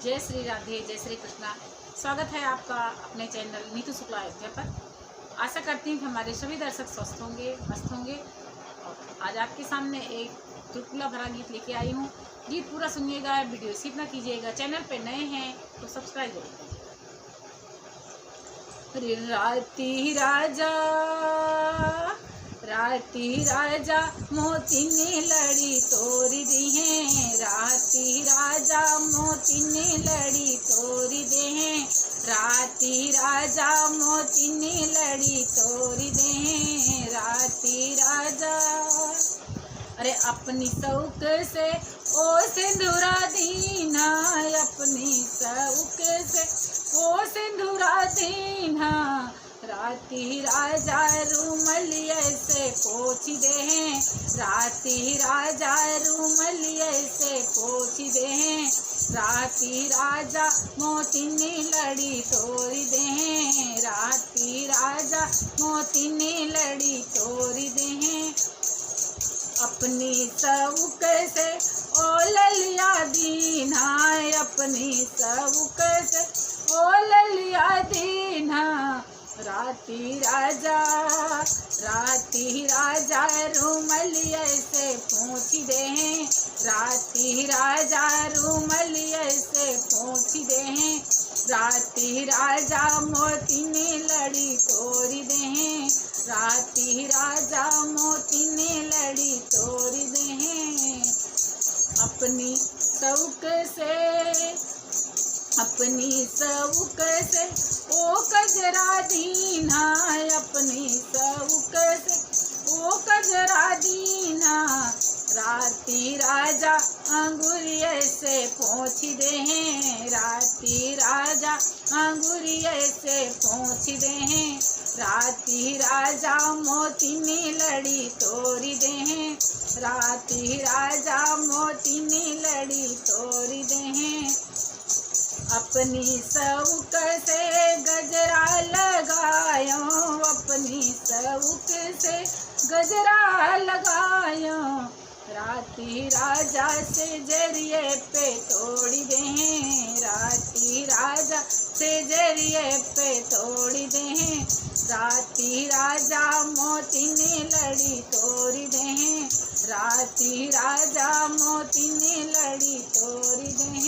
जय श्री राधे, जय श्री कृष्णा। स्वागत है आपका अपने चैनल नीतू शुक्ला अयोध्या पर। आशा करती हूँ कि हमारे सभी दर्शक स्वस्थ होंगे, मस्त होंगे। और आज आपके सामने एक चुटकुला भरा गीत लेके आई हूँ। गीत पूरा सुनिएगा, वीडियो स्किप ना कीजिएगा। चैनल पे नए हैं तो सब्सक्राइब करिए। राती राजा मोती ने लड़ी तोड़ी दी है। राती राजा मोती ने लड़ी तोड़ी दे हैं। राती राजा मोती ने लड़ी तोड़ी दे हैं। राती राजा अरे अपनी सौक से ओ सिंदूरा दीना, अपनी सौक से ओ सिंदूरा दीना। राती राजा रूमलिया से पोछ दे हैं। राती राजा रूमलिया से पोछ दे हैं। राती राजा मोती ने लड़ी तोड़ी दे हैं। राती राजा मोती ने लड़ी तोड़ी दे हैं। अपनी सौक से ओ ललिया दीना, अपनी सौक से ओ ललिया दीना। राती राजा रूमलिया से पूछ दे हैं। राती राजा रूमलिया से पूछ दे हैं। राती राजा मोती ने लड़ी तोड़ी दे हैं। राती राजा मोती ने लड़ी तोड़ी दे हैं। अपनी सौक से ओ कजरा दीना, अपनी सौक से ओ कजरा दीना। राती राजा अंगूरिया से पोंछ दे हैं। राती राजा अंगूरिया से पोंछ दे हैं। राती राजा मोती ने लड़ी तोड़ी दे हैं। राती राजा मोती ने लड़ी तोड़ी दे हैं। अपनी सौक से गजरा लगायो, अपनी सौक से गजरा लगायो। राती राजा से जरिए पे तोड़ी दे हैं। राती राजा से जरिए पे तोड़ी दे हैं। राती राजा मोती ने लड़ी तोड़ी दे हैं। राती राजा मोती ने लड़ी तोड़ी दे हैं।